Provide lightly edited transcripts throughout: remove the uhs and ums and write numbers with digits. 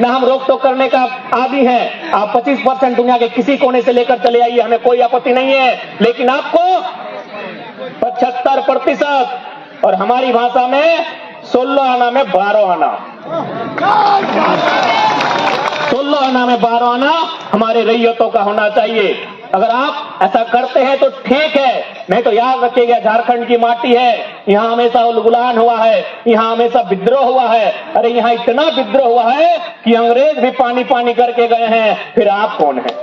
ना हम रोक टोक करने का आदी हैं। आप 25% दुनिया के किसी कोने से लेकर चले आइए, हमें कोई आपत्ति नहीं है, लेकिन आपको 75% और हमारी भाषा में 16 आना में 12 आना, 16 आना में 12 आना हमारे रैयतों का होना चाहिए। अगर आप ऐसा करते हैं तो ठीक है, नहीं तो याद रखिएगा झारखंड की माटी है, यहाँ हमेशा उलगुलान हुआ है, यहाँ हमेशा विद्रोह हुआ है। अरे यहाँ इतना विद्रोह हुआ है कि अंग्रेज भी पानी पानी करके गए हैं, फिर आप कौन है?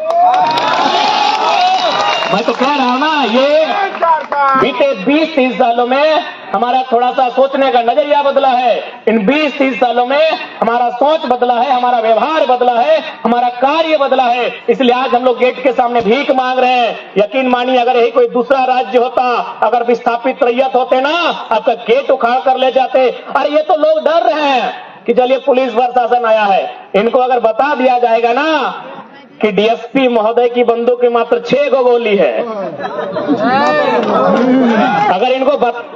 मैं तो कह रहा हूं ना, ये बीते 20-30 सालों में हमारा थोड़ा सा सोचने का नजरिया बदला है। इन 20-30 सालों में हमारा सोच बदला है, हमारा व्यवहार बदला है, हमारा कार्य बदला है। इसलिए आज हम लोग गेट के सामने भीख मांग रहे हैं। यकीन मानिए, अगर यही कोई दूसरा राज्य होता, अगर विस्थापित रैयत होते ना, आपका गेट उखाड़ कर ले जाते। अरे ये तो लोग डर रहे हैं कि चलिए पुलिस प्रशासन आया है, इनको अगर बता दिया जाएगा ना कि डीएसपी महोदय की बंदूक में मात्र 6 गोली है, अगर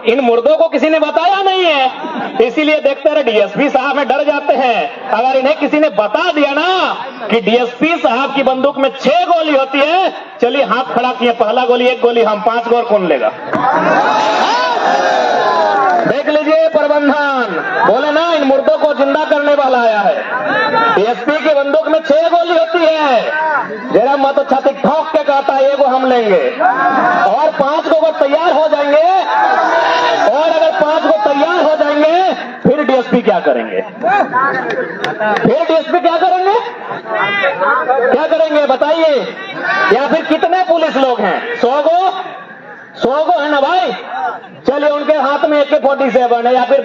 इन मुर्दों को किसी ने बताया नहीं है, इसीलिए देखते रहे डीएसपी साहब में डर जाते हैं। अगर इन्हें किसी ने बता दिया ना कि डीएसपी साहब की बंदूक में 6 गोली होती है, चलिए हाथ खड़ा किए, पहला गोली 1 गोली हम, 5 गोर कौन लेगा? देख लीजिए प्रबंधन, बोले ना इन मुर्दों को जिंदा करने वाला आया है। डीएसपी की बंदूक में 6 गोली होती है, जरा मत छाती ठोक के कहता है एगो हम लेंगे, और 5 गो अगर तैयार हो जाएंगे, और अगर 5 गो तैयार हो जाएंगे, फिर डीएसपी क्या करेंगे? फिर डीएसपी क्या करेंगे? क्या करेंगे बताइए? या फिर कितने पुलिस लोग हैं? 100 गो है ना भाई? चलिए उनके हाथ में AK-47 है, या फिर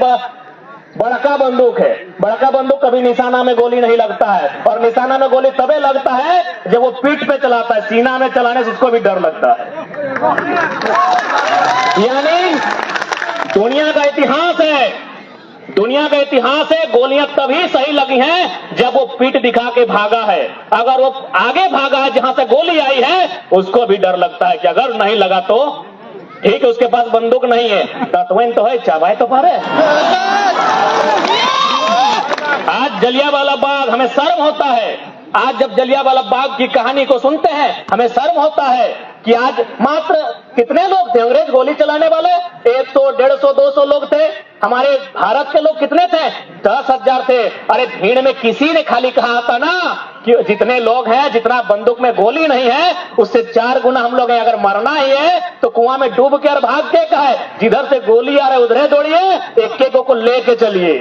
बड़का बंदूक है। बड़का बंदूक कभी निशाना में गोली नहीं लगता है, और निशाना में गोली तबे लगता है जब वो पीठ पे चलाता है, सीना में चलाने से उसको भी डर लगता है। यानी दुनिया का इतिहास है, दुनिया का इतिहास है, गोलियां तभी सही लगी हैं जब वो पीठ दिखा के भागा है। अगर वो आगे भागा है जहां से गोली आई है, उसको भी डर लगता है कि अगर नहीं लगा तो ठीक है, उसके पास बंदूक नहीं है, तत्वन तो है, चाबाए तो पारे। आज जलियांवाला बाग, हमें शर्म होता है, आज जब जलियांवाला बाग की कहानी को सुनते हैं हमें शर्म होता है कि आज मात्र कितने लोग थे अंग्रेज गोली चलाने वाले? 100, 150, 200 लोग थे। हमारे भारत के लोग कितने थे? 10,000 थे। अरे भीड़ में किसी ने खाली कहा था ना कि जितने लोग हैं, जितना बंदूक में गोली नहीं है, उससे 4 गुना हम लोग हैं। अगर मरना ही है तो कुआं में डूब के और भाग के का है, जिधर से गोली आ रहा है उधरे दौड़िए, एक को लेके चलिए।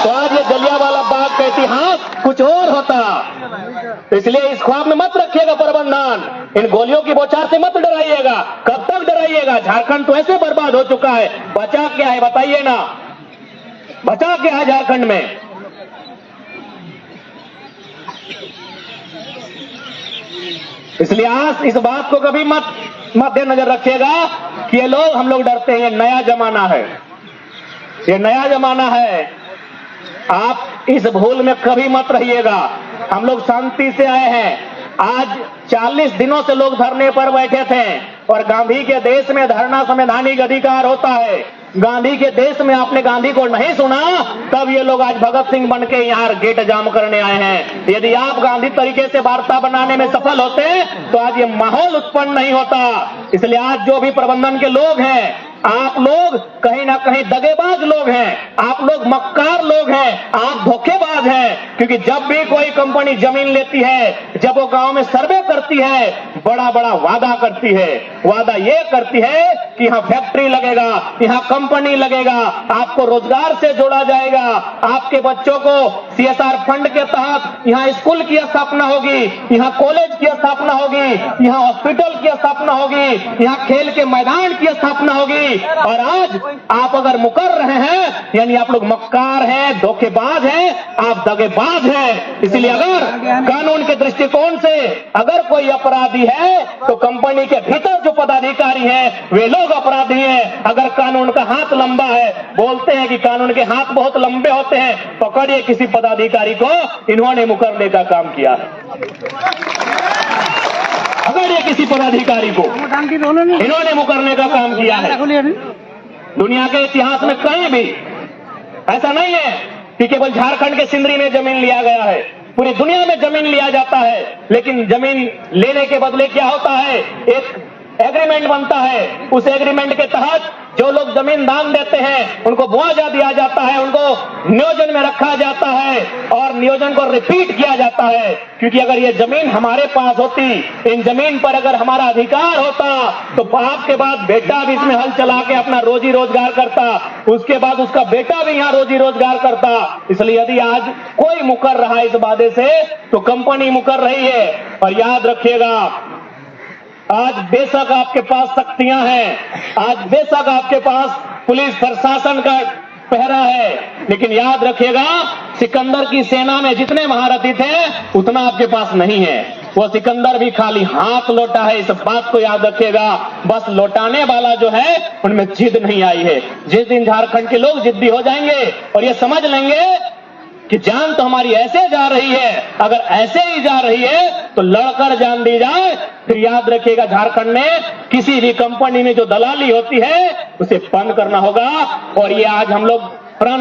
तो आज ये जलियांवाला बाग का इतिहास कुछ और होता। इसलिए इस ख्वाब में मत रखिएगा प्रबंधन, इन गोलियों की बौछार से मत डराइएगा। कब तक डराइएगा? झारखंड तो ऐसे बर्बाद हो चुका है, बचा क्या है बताइए ना? बचा क्या है झारखंड में? इसलिए आज इस बात को कभी मत मद्देनजर रखिएगा कि ये लोग, हम लोग डरते हैं। ये नया जमाना है, ये नया जमाना है। आप इस भूल में कभी मत रहिएगा। हम लोग शांति से आए हैं। आज 40 दिनों से लोग धरने पर बैठे थे, और गांधी के देश में धरना संवैधानिक अधिकार होता है। गांधी के देश में आपने गांधी को नहीं सुना, तब ये लोग आज भगत सिंह बन के यहाँ गेट जाम करने आए हैं। यदि आप गांधी तरीके से वार्ता बनाने में सफल होते तो आज ये माहौल उत्पन्न नहीं होता। इसलिए आज जो भी प्रबंधन के लोग हैं, आप लोग कहीं ना कहीं दगेबाज लोग हैं, आप लोग मक्कार लोग हैं, आप धोखेबाज हैं। क्योंकि जब भी कोई कंपनी जमीन लेती है, जब वो गांव में सर्वे करती है, बड़ा बड़ा वादा करती है। वादा ये करती है कि यहाँ फैक्ट्री लगेगा, यहाँ कंपनी लगेगा, आपको रोजगार से जोड़ा जाएगा, आपके बच्चों को CSR फंड के तहत यहाँ स्कूल की स्थापना होगी, यहाँ कॉलेज की स्थापना होगी, यहाँ हॉस्पिटल की स्थापना होगी, यहाँ खेल के मैदान की स्थापना होगी। और आज आप अगर मुकर रहे हैं, यानी आप लोग मक्कार हैं, धोखेबाज हैं, आप दगेबाज हैं। इसलिए अगर कानून के दृष्टिकोण से अगर कोई अपराधी है तो कंपनी के भीतर जो पदाधिकारी हैं वे लोग अपराधी हैं। अगर कानून का हाथ लंबा है, बोलते हैं कि कानून के हाथ बहुत लंबे होते हैं, पकड़िए किसी पदाधिकारी को, इन्होंने मुकरने का काम किया है। अगर ये किसी पदाधिकारी को इन्होंने मुकरने का काम किया है। दुनिया के इतिहास में कहीं भी ऐसा नहीं है कि केवल झारखंड के सिंदरी में जमीन लिया गया है, पूरी दुनिया में जमीन लिया जाता है, लेकिन जमीन लेने के बदले क्या होता है, एक एग्रीमेंट बनता है। उस एग्रीमेंट के तहत जो लोग जमीन दान देते हैं उनको मुआवजा दिया जाता है, उनको नियोजन में रखा जाता है और नियोजन को रिपीट किया जाता है। क्योंकि अगर ये जमीन हमारे पास होती, इन जमीन पर अगर हमारा अधिकार होता, तो बाप के बाद बेटा भी इसमें हल चला के अपना रोजी रोजगार करता, उसके बाद उसका बेटा भी यहाँ रोजी रोजगार करता। इसलिए यदि आज कोई मुकर रहा है इस वादे से, तो कंपनी मुकर रही है। और याद रखिएगा, आज बेशक आपके पास शक्तियां हैं, आज बेशक आपके पास पुलिस प्रशासन का पहरा है, लेकिन याद रखिएगा, सिकंदर की सेना में जितने महारथी थे उतना आपके पास नहीं है। वो सिकंदर भी खाली हाथ लौटा है, इस बात को याद रखिएगा। बस लौटाने वाला जो है उनमें जिद नहीं आई है। जिस दिन झारखंड के लोग जिद्दी हो जाएंगे और ये समझ लेंगे कि जान तो हमारी ऐसे जा रही है, अगर ऐसे ही जा रही है तो लड़कर जान दी जाए, फिर याद रखिएगा झारखंड में किसी भी कंपनी में जो दलाली होती है उसे बंद करना होगा। और ये आज हम लोग प्रण